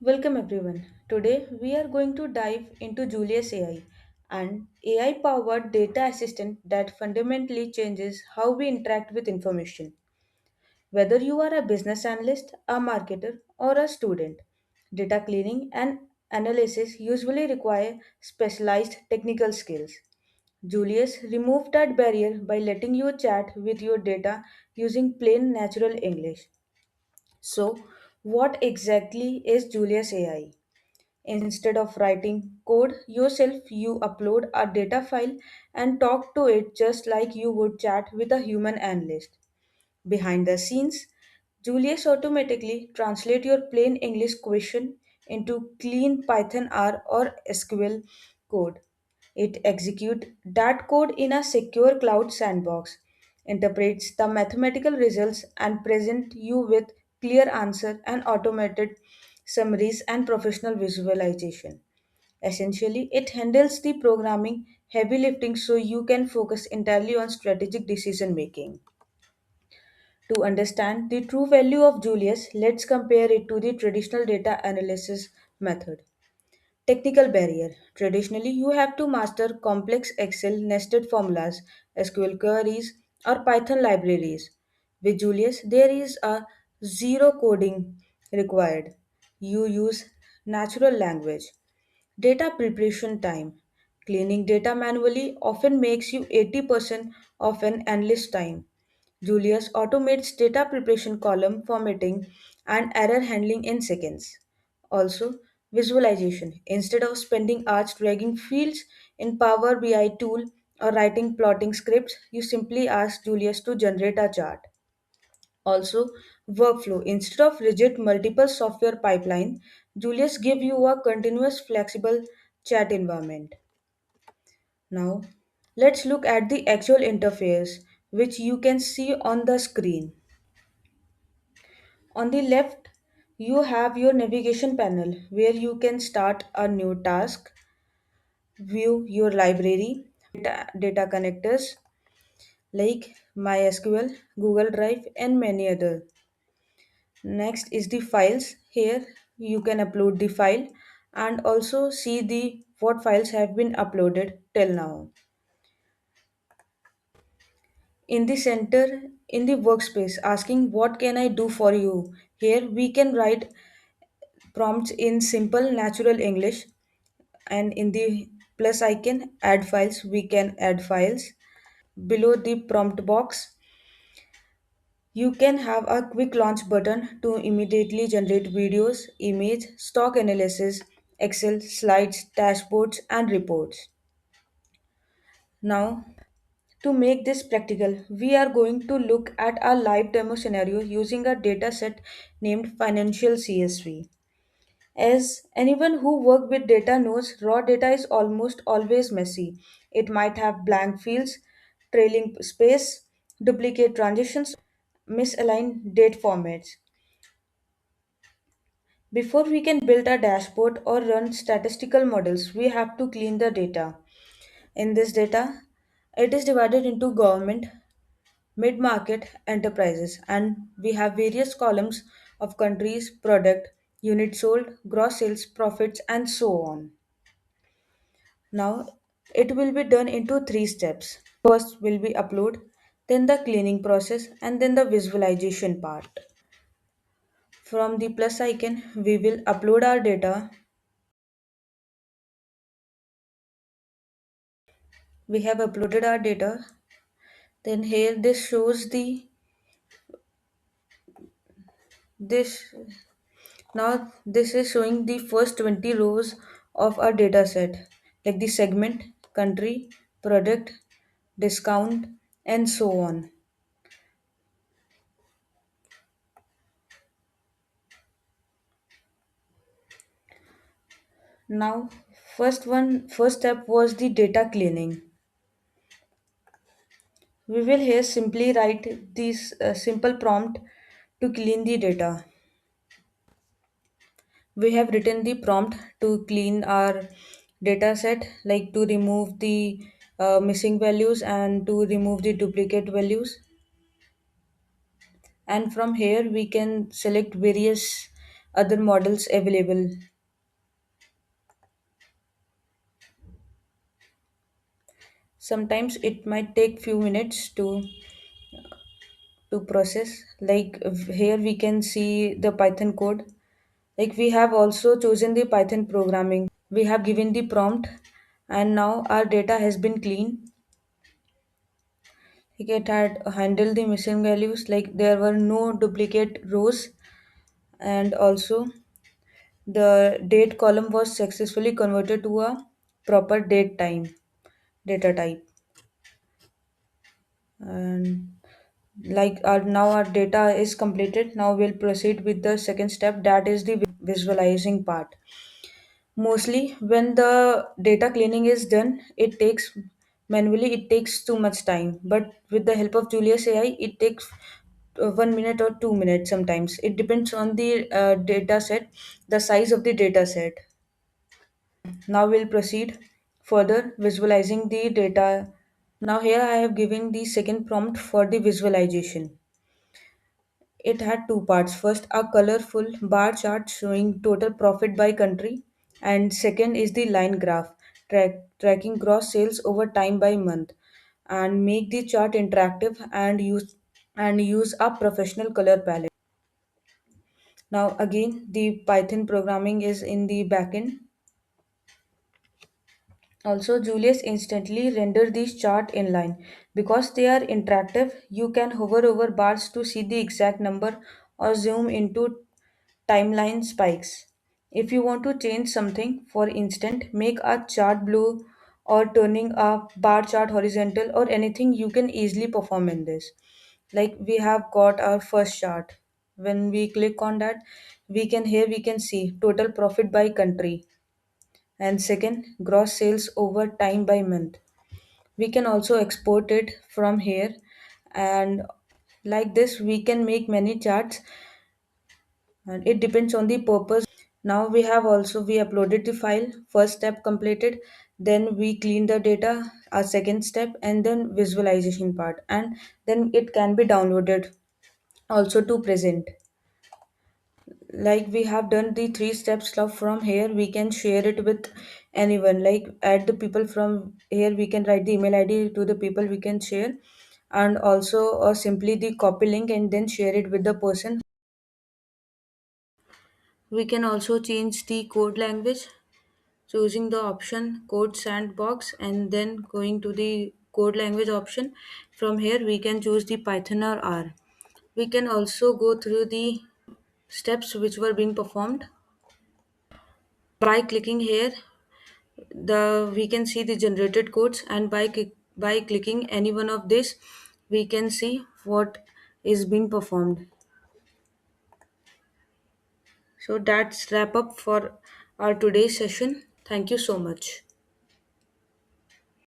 Welcome everyone. Today we are going to dive into Julius AI, an AI powered data assistant that fundamentally changes how we interact with information. Whether you are a business analyst, a marketer, or a student, data cleaning and analysis usually require specialized technical skills. Julius removed that barrier by letting you chat with your data using plain natural English. So, what exactly is Julius AI? Instead of writing code yourself, you upload a data file and talk to it just like you would chat with a human analyst. Behind the scenes, Julius automatically translate your plain English question into clean Python R or SQL code. It executes that code in a secure cloud sandbox, interprets the mathematical results, and present you with clear answer and automated summaries and professional visualization. Essentially, it handles the programming heavy lifting so you can focus entirely on strategic decision making. To understand the true value of Julius, let's compare it to the traditional data analysis method. Technical barrier. Traditionally, you have to master complex Excel nested formulas, SQL queries, or Python libraries. With Julius, there is a zero coding required. You use natural language. Data preparation time. Cleaning data manually often makes you 80% of an analyst time. Julius automates data preparation, column formatting, and error handling in seconds. Also, visualization. Instead of spending hours dragging fields in Power BI tool or writing plotting scripts, you simply ask Julius to generate a chart. Also, workflow. Instead of rigid multiple software pipeline, Julius give you a continuous flexible chat environment. Now, let's look at the actual interface which you can see on the screen. On the left, you have your navigation panel where you can start a new task, view your library, data connectors like MySQL, Google Drive, and many other. Next is the files. Here you can upload the file and also see the what files have been uploaded till now. In the center, in the workspace, asking what can I do for you? Here we can write prompts in simple natural English, and in the plus icon add files we can add files. Below the prompt box you can have a quick launch button to immediately generate videos, image, stock analysis, Excel, slides, dashboards, and reports. Now, to make this practical, we are going to look at a live demo scenario using a dataset named Financial CSV. As anyone who worked with data knows, raw data is almost always messy. It might have blank fields, trailing space, duplicate transitions, misaligned date formats. Before we can build a dashboard or run statistical models, we have to clean the data. In this data, it is divided into government, mid market, enterprises, and we have various columns of countries, product, units sold, gross sales, profits, and so on. Now, it will be done into three steps. First will be upload, then the cleaning process, and then the visualization part. From the plus icon, we will upload our data. We have uploaded our data. Then here this shows the this now this is showing the first 20 rows of our data set like the segment, country, product, discount, and so on. Now first step was the data cleaning. We will here simply write this simple prompt to clean the data. We have written the prompt to clean our data set, like to remove the missing values and to remove the duplicate values. And from here, we can select various other models available. Sometimes it might take few minutes to process. Like here we can see the Python code. Like we have also chosen the Python programming. We have given the prompt and now our data has been cleaned. Like it had handled the missing values, like there were no duplicate rows, and also the date column was successfully converted to a proper date time data type. And like our now our data is completed. Now we'll proceed with the second step, that is the visualizing part. Mostly when the data cleaning is done, it takes too much time. But with the help of Julius AI, it takes 1 minute or 2 minutes sometimes. It depends on the data set, the size of the data set. Now we'll proceed further visualizing the data. Now here I have given the second prompt for the visualization. It had two parts. First, a colorful bar chart showing total profit by country, and second is the line graph tracking gross sales over time by month. And make the chart interactive and use a professional color palette. Now again, the Python programming is in the backend. Also, Julius instantly render these chart inline. Because they are interactive, you can hover over bars to see the exact number or zoom into timeline spikes. If you want to change something, for instance, make a chart blue or turning a bar chart horizontal or anything, you can easily perform in this. Like we have got our first chart. When we click on that, we can see total profit by country, and second, gross sales over time by month. We can also export it from here, and like this we can make many charts, and it depends on the purpose. Now we uploaded the file, first step completed, then we clean the data, our second step, and then visualization part, and then it can be downloaded also to present. Like we have done the three steps. Now from here we can share it with anyone, like add the people. From here we can write the email id to the people we can share, and also or simply the copy link and then share it with the person. We can also change the code language, choosing the option code sandbox and then going to the code language option. From here we can choose the Python or R. We can also go through the steps which were being performed. By clicking here, the we can see the generated codes, and by clicking any one of this, we can see what is being performed. So that's wrap up for our today's session. Thank you so much.